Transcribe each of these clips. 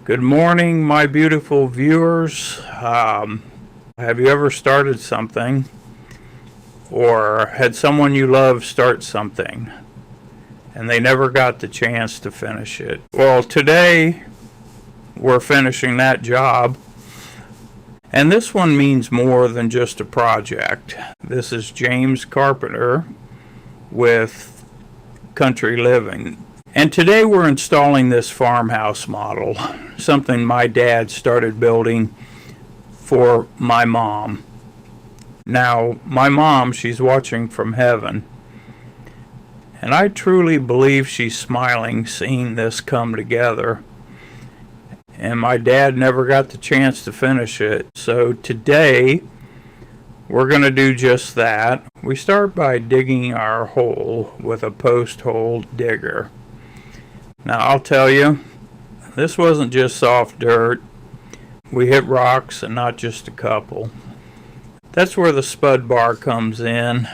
Good morning, my beautiful viewers. Have you ever started something or had someone you love start something and they never got the chance to finish it? Well, today we're finishing that job, and this one means more than just a project. This is James Carpenter with Country Living. And today we're installing this farmhouse model, something my dad started building for my mom. Now, my mom, she's watching from heaven, and I truly believe she's smiling seeing this come together. And my dad never got the chance to finish it, so today we're going to do just that. We start by digging our hole with a post hole digger. Now, I'll tell you, this wasn't just soft dirt. We hit rocks, and not just a couple. That's where the spud bar comes in.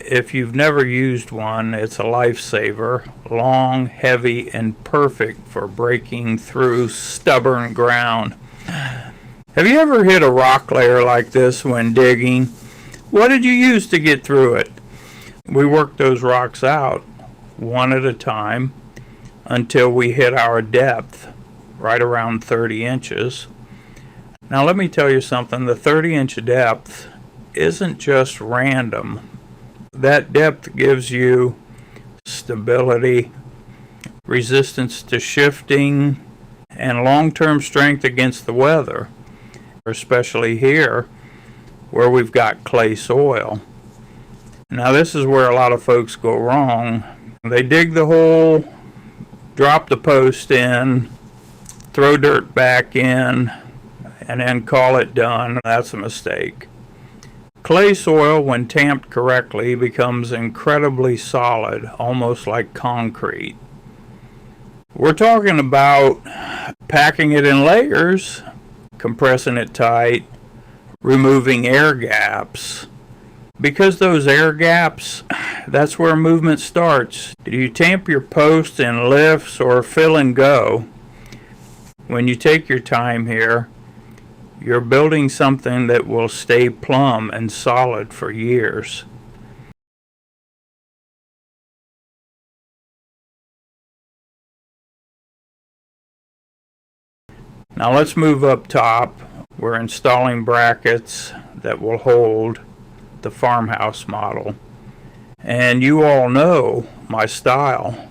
If you've never used one, it's a lifesaver. Long, heavy, and perfect for breaking through stubborn ground. Have you ever hit a rock layer like this when digging? What did you use to get through it? We worked those rocks out one at a time until we hit our depth, right around 30 inches. Now let me tell you something, the 30-inch depth isn't just random. That depth gives you stability, resistance to shifting, and long-term strength against the weather, especially here where we've got clay soil. Now this is where a lot of folks go wrong. They dig the hole, drop the post in, throw dirt back in, and then call it done. That's a mistake. Clay soil, when tamped correctly, becomes incredibly solid, almost like concrete. We're talking about packing it in layers, compressing it tight, removing air gaps. Because those air gaps, that's where movement starts. You tamp your posts in lifts or fill and go. When you take your time here, you're building something that will stay plumb and solid for years. Now let's move up top. We're installing brackets that will hold the farmhouse model. And you all know my style.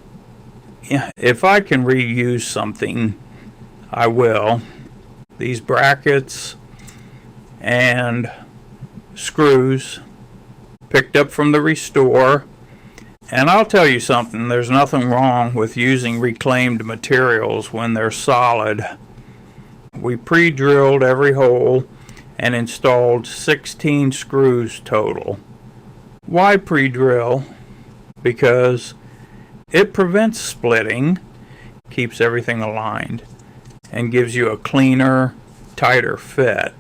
If I can reuse something, I will. These brackets and screws picked up from the restore. And I'll tell you something, there's nothing wrong with using reclaimed materials when they're solid. We pre-drilled every hole and installed 16 screws total. Why pre-drill? Because it prevents splitting, keeps everything aligned, and gives you a cleaner, tighter fit.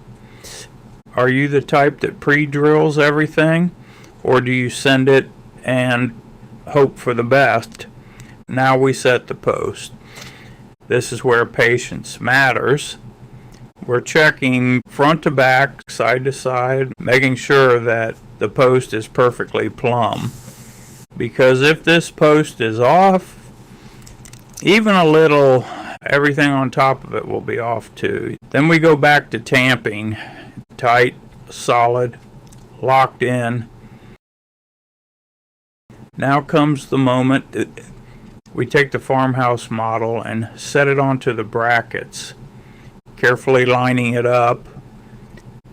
Are you the type that pre-drills everything, or do you send it and hope for the best? Now we set the post. This is where patience matters. We're checking front to back, side to side, making sure that the post is perfectly plumb. Because if this post is off, even a little, everything on top of it will be off too. Then we go back to tamping, tight, solid, locked in. Now comes the moment that we take the farmhouse model and set it onto the brackets, carefully lining it up,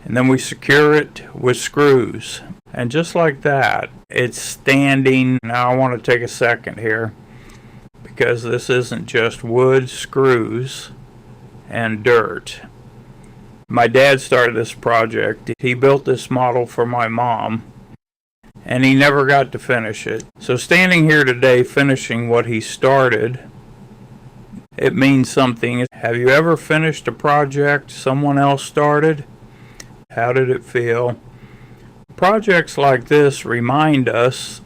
and then we secure it with screws. And just like that, it's standing. Now I want to take a second here, because this isn't just wood, screws, and dirt. My dad started this project. He built this model for my mom, and he never got to finish it. So standing here today finishing what he started, it means something. Have you ever finished a project someone else started? How did it feel? Projects like this remind us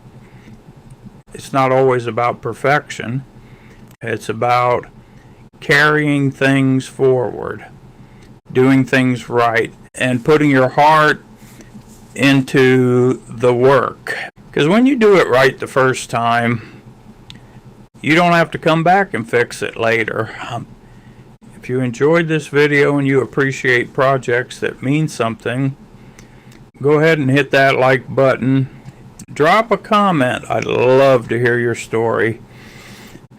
it's not always about perfection. It's about carrying things forward, doing things right, and putting your heart into the work. Because when you do it right the first time, you don't have to come back and fix it later. If you enjoyed this video and you appreciate projects that mean something, go ahead and hit that like button. Drop a comment. I'd love to hear your story.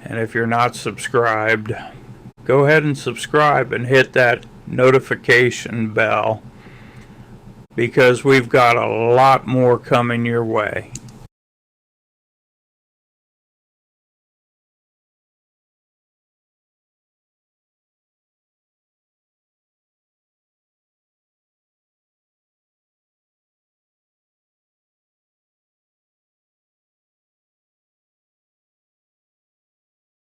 And if you're not subscribed, go ahead and subscribe and hit that notification bell, because we've got a lot more coming your way.